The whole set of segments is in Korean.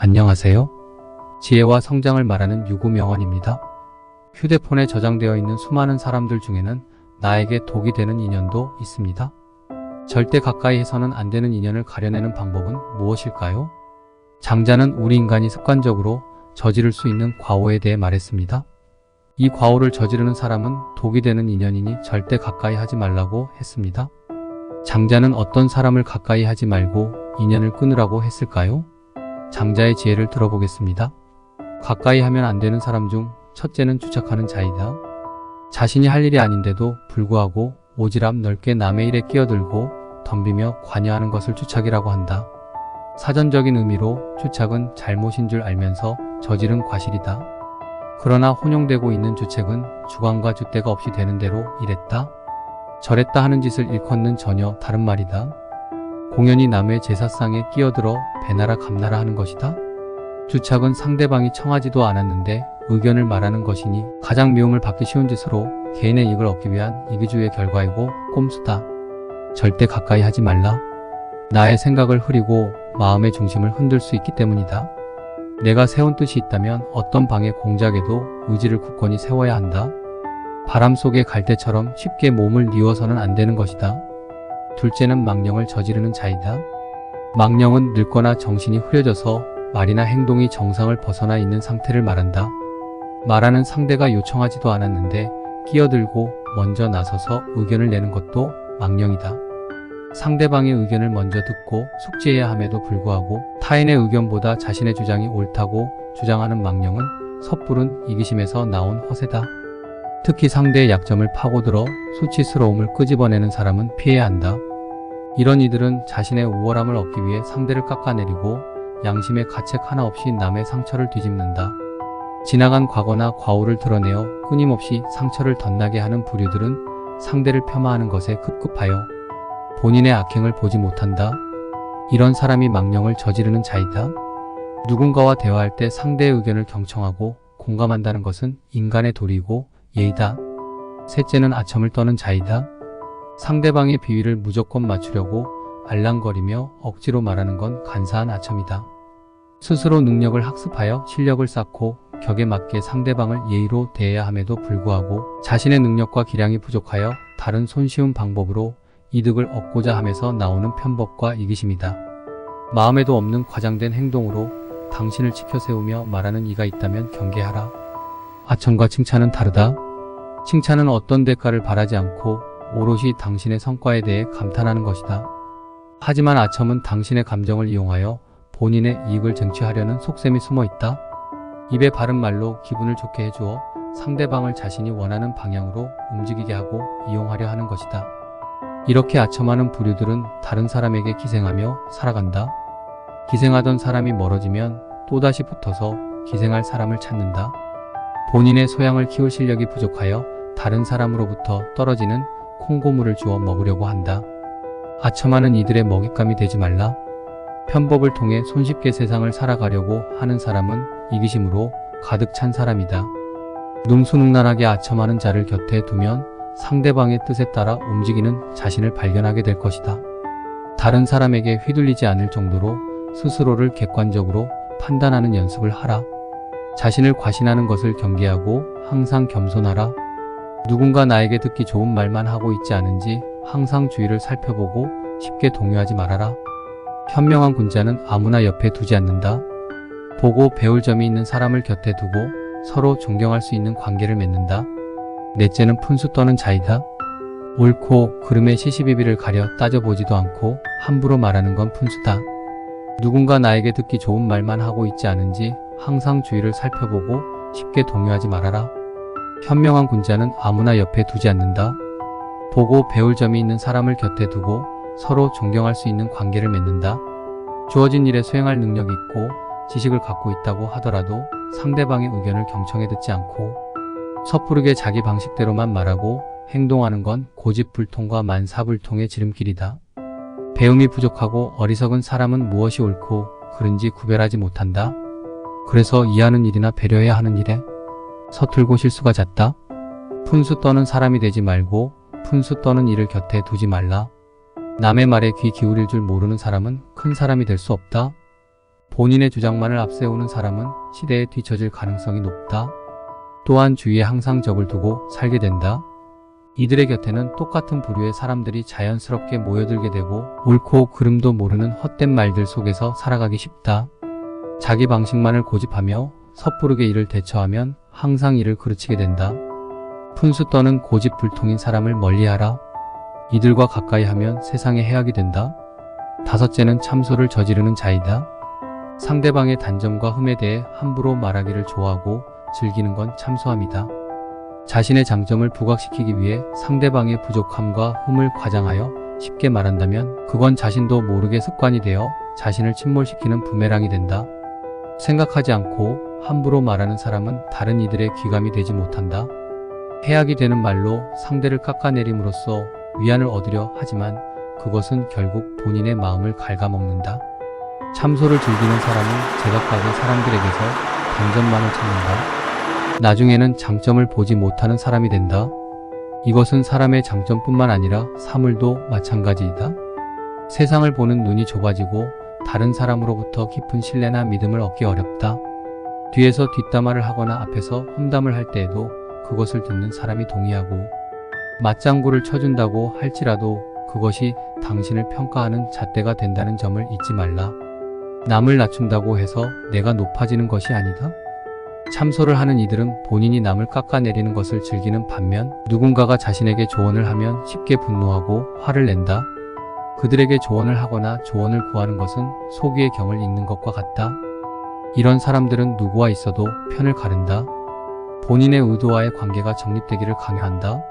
안녕하세요. 지혜와 성장을 말하는 유구명언입니다. 휴대폰에 저장되어 있는 수많은 사람들 중에는 나에게 독이 되는 인연도 있습니다. 절대 가까이 해서는 안 되는 인연을 가려내는 방법은 무엇일까요? 장자는 우리 인간이 습관적으로 저지를 수 있는 과오에 대해 말했습니다. 이 과오를 저지르는 사람은 독이 되는 인연이니 절대 가까이 하지 말라고 했습니다. 장자는 어떤 사람을 가까이 하지 말고 인연을 끊으라고 했을까요? 장자의 지혜를 들어보겠습니다. 가까이 하면 안 되는 사람 중 첫째는 주착하는 자이다. 자신이 할 일이 아닌데도 불구하고 오지랖 넓게 남의 일에 끼어들고 덤비며 관여하는 것을 주착이라고 한다. 사전적인 의미로 주착은 잘못인 줄 알면서 저지른 과실이다. 그러나 혼용되고 있는 주책은 주관과 줏대가 없이 되는 대로 이랬다 저랬다 하는 짓을 일컫는 전혀 다른 말이다. 공연히 남의 제사상에 끼어들어 배나라 감나라 하는 것이다. 주착은 상대방이 청하지도 않았는데 의견을 말하는 것이니 가장 미움을 받기 쉬운 짓으로 개인의 이익을 얻기 위한 이기주의의 결과이고 꼼수다. 절대 가까이 하지 말라. 나의 생각을 흐리고 마음의 중심을 흔들 수 있기 때문이다. 내가 세운 뜻이 있다면 어떤 방해 공작에도 의지를 굳건히 세워야 한다. 바람 속의 갈대처럼 쉽게 몸을 뉘어서는 안 되는 것이다. 둘째는 망령을 저지르는 자이다. 망령은 늙거나 정신이 흐려져서 말이나 행동이 정상을 벗어나 있는 상태를 말한다. 말하는 상대가 요청하지도 않았는데 끼어들고 먼저 나서서 의견을 내는 것도 망령이다. 상대방의 의견을 먼저 듣고 숙지해야 함에도 불구하고 타인의 의견보다 자신의 주장이 옳다고 주장하는 망령은 섣부른 이기심에서 나온 허세다. 특히 상대의 약점을 파고들어 수치스러움을 끄집어내는 사람은 피해야 한다. 이런 이들은 자신의 우월함을 얻기 위해 상대를 깎아내리고 양심의 가책 하나 없이 남의 상처를 뒤집는다. 지나간 과거나 과오를 드러내어 끊임없이 상처를 덧나게 하는 부류들은 상대를 폄하하는 것에 급급하여 본인의 악행을 보지 못한다. 이런 사람이 망령을 저지르는 자이다. 누군가와 대화할 때 상대의 의견을 경청하고 공감한다는 것은 인간의 도리이고 예의다. 셋째는 아첨을 떠는 자이다. 상대방의 비위를 무조건 맞추려고 알랑거리며 억지로 말하는 건 간사한 아첨이다. 스스로 능력을 학습하여 실력을 쌓고 격에 맞게 상대방을 예의로 대해야 함에도 불구하고 자신의 능력과 기량이 부족하여 다른 손쉬운 방법으로 이득을 얻고자 함에서 나오는 편법과 이기심이다. 마음에도 없는 과장된 행동으로 당신을 치켜세우며 말하는 이가 있다면 경계하라. 아첨과 칭찬은 다르다. 칭찬은 어떤 대가를 바라지 않고 오롯이 당신의 성과에 대해 감탄하는 것이다. 하지만 아첨은 당신의 감정을 이용하여 본인의 이익을 쟁취하려는 속셈이 숨어 있다. 입에 바른 말로 기분을 좋게 해주어 상대방을 자신이 원하는 방향으로 움직이게 하고 이용하려 하는 것이다. 이렇게 아첨하는 부류들은 다른 사람에게 기생하며 살아간다. 기생하던 사람이 멀어지면 또다시 붙어서 기생할 사람을 찾는다. 본인의 소양을 키울 실력이 부족하여 다른 사람으로부터 떨어지는 콩고물을 주워 먹으려고 한다. 아첨하는 이들의 먹잇감이 되지 말라. 편법을 통해 손쉽게 세상을 살아가려고 하는 사람은 이기심으로 가득 찬 사람이다. 능수능란하게 아첨하는 자를 곁에 두면 상대방의 뜻에 따라 움직이는 자신을 발견하게 될 것이다. 다른 사람에게 휘둘리지 않을 정도로 스스로를 객관적으로 판단하는 연습을 하라. 자신을 과신하는 것을 경계하고 항상 겸손하라. 누군가 나에게 듣기 좋은 말만 하고 있지 않은지 항상 주위를 살펴보고 쉽게 동요하지 말아라. 현명한 군자는 아무나 옆에 두지 않는다. 보고 배울 점이 있는 사람을 곁에 두고 서로 존경할 수 있는 관계를 맺는다. 넷째는 푼수 떠는 자이다. 옳고 그름의 시시비비를 가려 따져보지도 않고 함부로 말하는 건 푼수다. 누군가 나에게 듣기 좋은 말만 하고 있지 않은지 항상 주위를 살펴보고 쉽게 동요하지 말아라. 현명한 군자는 아무나 옆에 두지 않는다. 보고 배울 점이 있는 사람을 곁에 두고 서로 존경할 수 있는 관계를 맺는다. 주어진 일에 수행할 능력이 있고 지식을 갖고 있다고 하더라도 상대방의 의견을 경청해 듣지 않고 섣부르게 자기 방식대로만 말하고 행동하는 건 고집불통과 만사불통의 지름길이다. 배움이 부족하고 어리석은 사람은 무엇이 옳고 그른지 구별하지 못한다. 그래서 이해하는 일이나 배려해야 하는 일에 서툴고 실수가 잦다. 푼수 떠는 사람이 되지 말고 푼수 떠는 일을 곁에 두지 말라. 남의 말에 귀 기울일 줄 모르는 사람은 큰 사람이 될 수 없다. 본인의 주장만을 앞세우는 사람은 시대에 뒤처질 가능성이 높다. 또한 주위에 항상 적을 두고 살게 된다. 이들의 곁에는 똑같은 부류의 사람들이 자연스럽게 모여들게 되고 옳고 그름도 모르는 헛된 말들 속에서 살아가기 쉽다. 자기 방식만을 고집하며 섣부르게 일을 대처하면 항상 일을 그르치게 된다. 푼수 떠는 고집불통인 사람을 멀리하라. 이들과 가까이 하면 세상에 해악이 된다. 다섯째는 참소를 저지르는 자이다. 상대방의 단점과 흠에 대해 함부로 말하기를 좋아하고 즐기는 건 참소함이다. 자신의 장점을 부각시키기 위해 상대방의 부족함과 흠을 과장하여 쉽게 말한다면 그건 자신도 모르게 습관이 되어 자신을 침몰시키는 부메랑이 된다. 생각하지 않고 함부로 말하는 사람은 다른 이들의 귀감이 되지 못한다. 해악이 되는 말로 상대를 깎아내림으로써 위안을 얻으려 하지만 그것은 결국 본인의 마음을 갉아먹는다. 참소를 즐기는 사람은 제각각의 사람들에게서 단점만을 찾는다. 나중에는 장점을 보지 못하는 사람이 된다. 이것은 사람의 장점뿐만 아니라 사물도 마찬가지이다. 세상을 보는 눈이 좁아지고 다른 사람으로부터 깊은 신뢰나 믿음을 얻기 어렵다. 뒤에서 뒷담화를 하거나 앞에서 험담을 할 때에도 그것을 듣는 사람이 동의하고 맞장구를 쳐준다고 할지라도 그것이 당신을 평가하는 잣대가 된다는 점을 잊지 말라. 남을 낮춘다고 해서 내가 높아지는 것이 아니다. 참소를 하는 이들은 본인이 남을 깎아내리는 것을 즐기는 반면 누군가가 자신에게 조언을 하면 쉽게 분노하고 화를 낸다. 그들에게 조언을 하거나 조언을 구하는 것은 소귀의 경을 잇는 것과 같다. 이런 사람들은 누구와 있어도 편을 가른다. 본인의 의도와의 관계가 정립되기를 강요한다.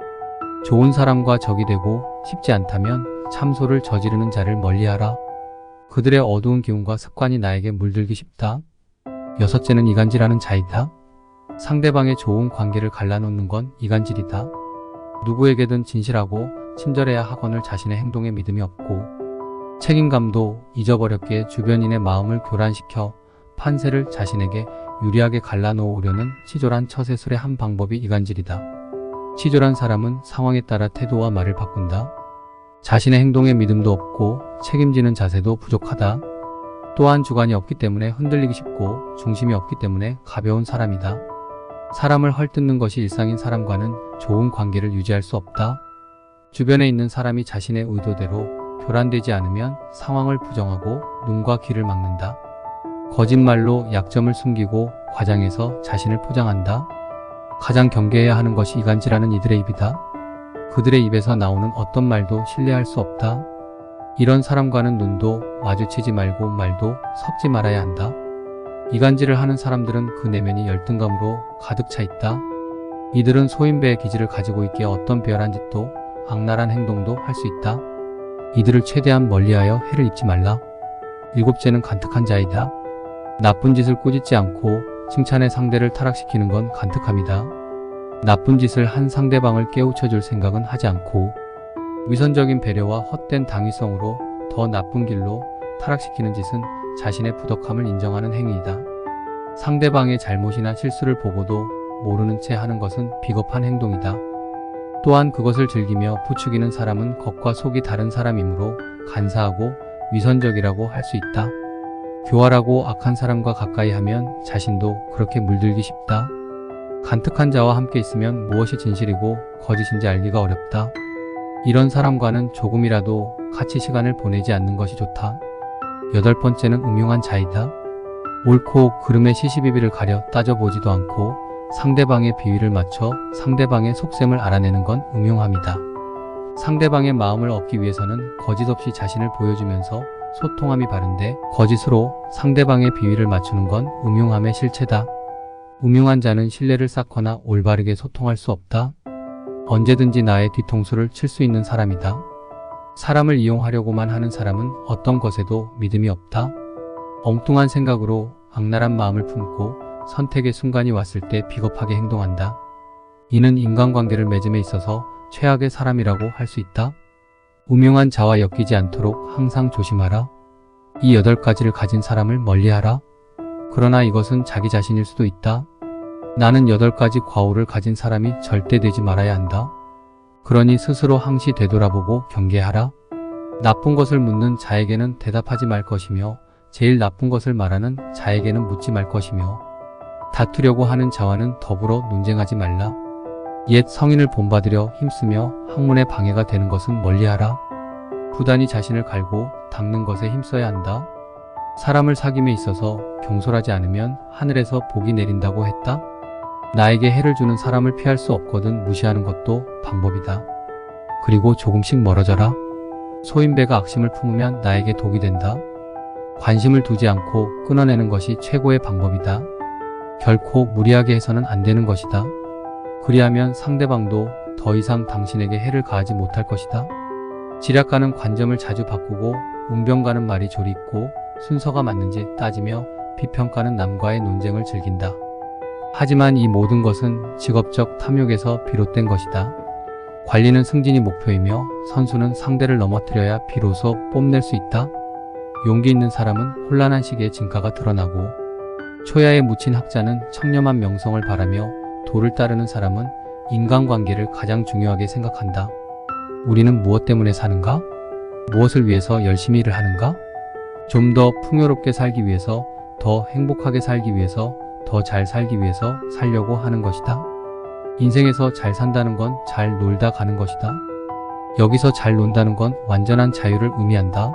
좋은 사람과 적이 되고 싶지 않다면 참소를 저지르는 자를 멀리하라. 그들의 어두운 기운과 습관이 나에게 물들기 쉽다. 여섯째는 이간질하는 자이다. 상대방의 좋은 관계를 갈라놓는 건 이간질이다. 누구에게든 진실하고 친절해야 하거늘 자신의 행동에 믿음이 없고 책임감도 잊어버렸기에 주변인의 마음을 교란시켜 판세를 자신에게 유리하게 갈라놓으려는 치졸한 처세술의 한 방법이 이간질이다. 치졸한 사람은 상황에 따라 태도와 말을 바꾼다. 자신의 행동에 믿음도 없고 책임지는 자세도 부족하다. 또한 주관이 없기 때문에 흔들리기 쉽고 중심이 없기 때문에 가벼운 사람이다. 사람을 헐뜯는 것이 일상인 사람과는 좋은 관계를 유지할 수 없다. 주변에 있는 사람이 자신의 의도대로 교란되지 않으면 상황을 부정하고 눈과 귀를 막는다. 거짓말로 약점을 숨기고 과장해서 자신을 포장한다. 가장 경계해야 하는 것이 이간질하는 이들의 입이다. 그들의 입에서 나오는 어떤 말도 신뢰할 수 없다. 이런 사람과는 눈도 마주치지 말고 말도 섞지 말아야 한다. 이간질을 하는 사람들은 그 내면이 열등감으로 가득 차 있다. 이들은 소인배의 기질을 가지고 있기에 어떤 비열한 짓도 악랄한 행동도 할 수 있다. 이들을 최대한 멀리하여 해를 입지 말라. 일곱째는 간특한 자이다. 나쁜 짓을 꾸짖지 않고 칭찬의 상대를 타락시키는 건 간특함이다. 나쁜 짓을 한 상대방을 깨우쳐줄 생각은 하지 않고 위선적인 배려와 헛된 당위성으로 더 나쁜 길로 타락시키는 짓은 자신의 부덕함을 인정하는 행위이다. 상대방의 잘못이나 실수를 보고도 모르는 채 하는 것은 비겁한 행동이다. 또한 그것을 즐기며 부추기는 사람은 겉과 속이 다른 사람이므로 간사하고 위선적이라고 할 수 있다. 교활하고 악한 사람과 가까이 하면 자신도 그렇게 물들기 쉽다. 간특한 자와 함께 있으면 무엇이 진실이고 거짓인지 알기가 어렵다. 이런 사람과는 조금이라도 같이 시간을 보내지 않는 것이 좋다. 여덟 번째는 음흉한 자이다. 옳고 그름의 시시비비를 가려 따져보지도 않고 상대방의 비위를 맞춰 상대방의 속셈을 알아내는 건 음흉함이다. 상대방의 마음을 얻기 위해서는 거짓 없이 자신을 보여주면서 소통함이 바른데 거짓으로 상대방의 비위를 맞추는 건 음흉함의 실체다. 음흉한 자는 신뢰를 쌓거나 올바르게 소통할 수 없다. 언제든지 나의 뒤통수를 칠 수 있는 사람이다. 사람을 이용하려고만 하는 사람은 어떤 것에도 믿음이 없다. 엉뚱한 생각으로 악랄한 마음을 품고 선택의 순간이 왔을 때 비겁하게 행동한다. 이는 인간관계를 맺음에 있어서 최악의 사람이라고 할 수 있다. 음흉한 자와 엮이지 않도록 항상 조심하라. 이 8가지를 가진 사람을 멀리하라. 그러나 이것은 자기 자신일 수도 있다. 나는 8가지 과오를 가진 사람이 절대 되지 말아야 한다. 그러니 스스로 항시 되돌아보고 경계하라. 나쁜 것을 묻는 자에게는 대답하지 말 것이며 제일 나쁜 것을 말하는 자에게는 묻지 말 것이며 다투려고 하는 자와는 더불어 논쟁하지 말라. 옛 성인을 본받으려 힘쓰며 학문에 방해가 되는 것은 멀리하라. 부단히 자신을 갈고 닦는 것에 힘써야 한다. 사람을 사귐에 있어서 경솔하지 않으면 하늘에서 복이 내린다고 했다. 나에게 해를 주는 사람을 피할 수 없거든 무시하는 것도 방법이다. 그리고 조금씩 멀어져라. 소인배가 악심을 품으면 나에게 독이 된다. 관심을 두지 않고 끊어내는 것이 최고의 방법이다. 결코 무리하게 해서는 안 되는 것이다. 그리하면 상대방도 더 이상 당신에게 해를 가하지 못할 것이다. 지략가는 관점을 자주 바꾸고 웅변가는 말이 조리 있고 순서가 맞는지 따지며 비평가는 남과의 논쟁을 즐긴다. 하지만 이 모든 것은 직업적 탐욕에서 비롯된 것이다. 관리는 승진이 목표이며 선수는 상대를 넘어뜨려야 비로소 뽐낼 수 있다. 용기 있는 사람은 혼란한 시기에 진가가 드러나고 초야에 묻힌 학자는 청렴한 명성을 바라며 도를 따르는 사람은 인간관계를 가장 중요하게 생각한다. 우리는 무엇 때문에 사는가? 무엇을 위해서 열심히 일을 하는가? 좀 더 풍요롭게 살기 위해서, 더 행복하게 살기 위해서, 더 잘 살기 위해서 살려고 하는 것이다. 인생에서 잘 산다는 건 잘 놀다 가는 것이다. 여기서 잘 논다는 건 완전한 자유를 의미한다.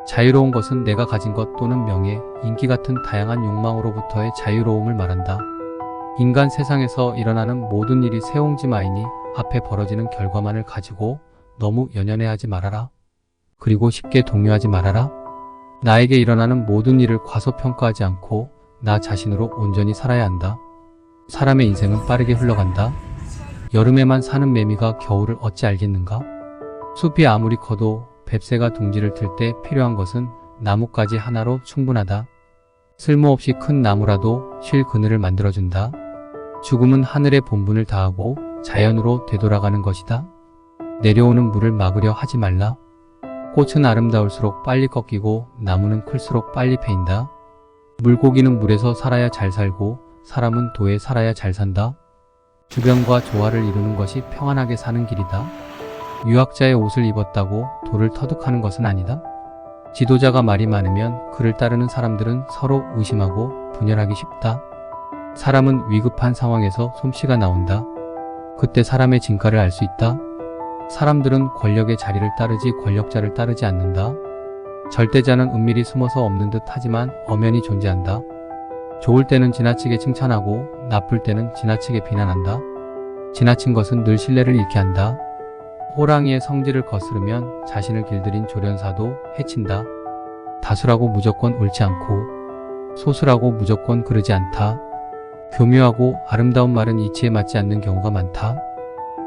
자유로운 것은 내가 가진 것 또는 명예, 인기 같은 다양한 욕망으로부터의 자유로움을 말한다. 인간 세상에서 일어나는 모든 일이 세옹지마이니 앞에 벌어지는 결과만을 가지고 너무 연연해하지 말아라. 그리고 쉽게 동요하지 말아라. 나에게 일어나는 모든 일을 과소평가하지 않고 나 자신으로 온전히 살아야 한다. 사람의 인생은 빠르게 흘러간다. 여름에만 사는 매미가 겨울을 어찌 알겠는가? 숲이 아무리 커도 뱁새가 둥지를 틀 때 필요한 것은 나뭇가지 하나로 충분하다. 쓸모없이 큰 나무라도 쉴 그늘을 만들어준다. 죽음은 하늘의 본분을 다하고 자연으로 되돌아가는 것이다. 내려오는 물을 막으려 하지 말라. 꽃은 아름다울수록 빨리 꺾이고 나무는 클수록 빨리 패인다. 물고기는 물에서 살아야 잘 살고 사람은 도에 살아야 잘 산다. 주변과 조화를 이루는 것이 평안하게 사는 길이다. 유학자의 옷을 입었다고 돌을 터득하는 것은 아니다. 지도자가 말이 많으면 그를 따르는 사람들은 서로 의심하고 분열하기 쉽다. 사람은 위급한 상황에서 솜씨가 나온다. 그때 사람의 진가를 알 수 있다. 사람들은 권력의 자리를 따르지 권력자를 따르지 않는다. 절대자는 은밀히 숨어서 없는 듯 하지만 엄연히 존재한다. 좋을 때는 지나치게 칭찬하고 나쁠 때는 지나치게 비난한다. 지나친 것은 늘 신뢰를 잃게 한다. 호랑이의 성질을 거스르면 자신을 길들인 조련사도 해친다. 다수라고 무조건 옳지 않고 소수라고 무조건 그르지 않다. 교묘하고 아름다운 말은 이치에 맞지 않는 경우가 많다.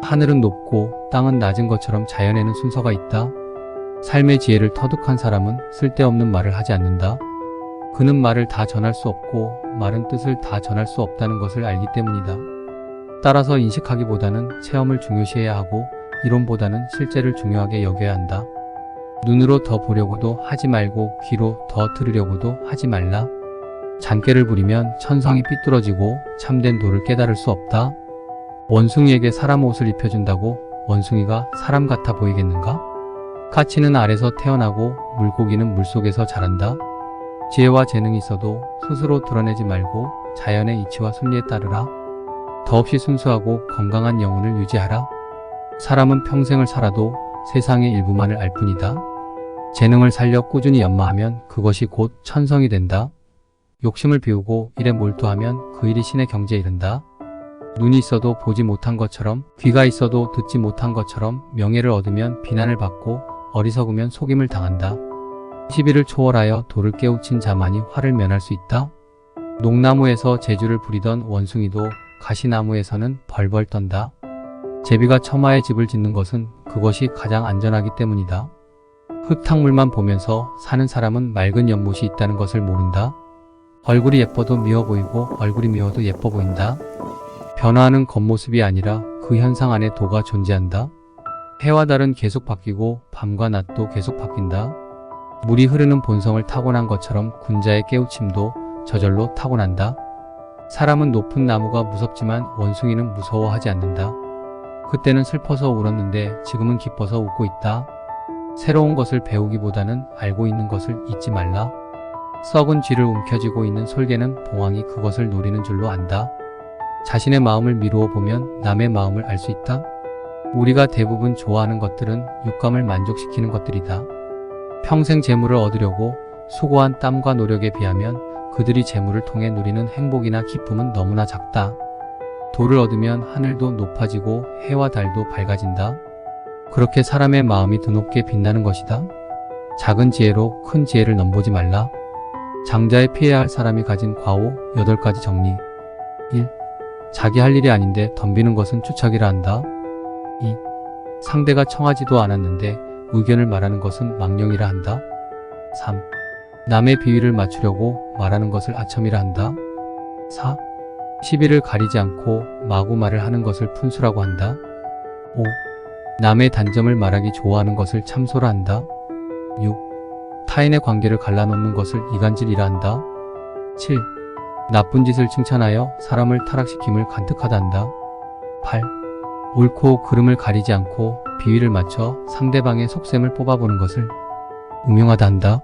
하늘은 높고 땅은 낮은 것처럼 자연에는 순서가 있다. 삶의 지혜를 터득한 사람은 쓸데없는 말을 하지 않는다. 그는 말을 다 전할 수 없고 말은 뜻을 다 전할 수 없다는 것을 알기 때문이다. 따라서 인식하기보다는 체험을 중요시해야 하고 이론보다는 실제를 중요하게 여겨야 한다. 눈으로 더 보려고도 하지 말고 귀로 더 들으려고도 하지 말라. 잔꾀를 부리면 천성이 삐뚤어지고 참된 도를 깨달을 수 없다. 원숭이에게 사람 옷을 입혀준다고 원숭이가 사람 같아 보이겠는가? 까치는 알에서 태어나고 물고기는 물속에서 자란다. 지혜와 재능이 있어도 스스로 드러내지 말고 자연의 이치와 순리에 따르라. 더없이 순수하고 건강한 영혼을 유지하라. 사람은 평생을 살아도 세상의 일부만을 알 뿐이다. 재능을 살려 꾸준히 연마하면 그것이 곧 천성이 된다. 욕심을 비우고 일에 몰두하면 그 일이 신의 경지에 이른다. 눈이 있어도 보지 못한 것처럼 귀가 있어도 듣지 못한 것처럼 명예를 얻으면 비난을 받고 어리석으면 속임을 당한다. 시비를 초월하여 도를 깨우친 자만이 화를 면할 수 있다. 녹나무에서 재주를 부리던 원숭이도 가시나무에서는 벌벌 떤다. 제비가 처마에 집을 짓는 것은 그것이 가장 안전하기 때문이다. 흙탕물만 보면서 사는 사람은 맑은 연못이 있다는 것을 모른다. 얼굴이 예뻐도 미워 보이고 얼굴이 미워도 예뻐 보인다. 변화하는 겉모습이 아니라 그 현상 안에 도가 존재한다. 해와 달은 계속 바뀌고 밤과 낮도 계속 바뀐다. 물이 흐르는 본성을 타고난 것처럼 군자의 깨우침도 저절로 타고난다. 사람은 높은 나무가 무섭지만 원숭이는 무서워하지 않는다. 그때는 슬퍼서 울었는데 지금은 기뻐서 웃고 있다. 새로운 것을 배우기보다는 알고 있는 것을 잊지 말라. 썩은 쥐를 움켜쥐고 있는 솔개는 봉황이 그것을 노리는 줄로 안다. 자신의 마음을 미루어 보면 남의 마음을 알 수 있다. 우리가 대부분 좋아하는 것들은 육감을 만족시키는 것들이다. 평생 재물을 얻으려고 수고한 땀과 노력에 비하면 그들이 재물을 통해 누리는 행복이나 기쁨은 너무나 작다. 돌을 얻으면 하늘도 높아지고 해와 달도 밝아진다. 그렇게 사람의 마음이 드높게 빛나는 것이다. 작은 지혜로 큰 지혜를 넘보지 말라. 장자에 피해야 할 사람이 가진 과오 8가지 정리. 1. 자기 할 일이 아닌데 덤비는 것은 추척이라 한다. 2. 상대가 청하지도 않았는데 의견을 말하는 것은 망령이라 한다. 3. 남의 비위를 맞추려고 말하는 것을 아첨이라 한다. 4. 시비를 가리지 않고 마구 말을 하는 것을 푼수라고 한다. 5. 남의 단점을 말하기 좋아하는 것을 참소라 한다. 6. 타인의 관계를 갈라놓는 것을 이간질이라 한다. 7. 나쁜 짓을 칭찬하여 사람을 타락시킴을 간특하다 한다. 8. 옳고 그름을 가리지 않고 비위를 맞춰 상대방의 속셈을 뽑아보는 것을 음흉하다 한다.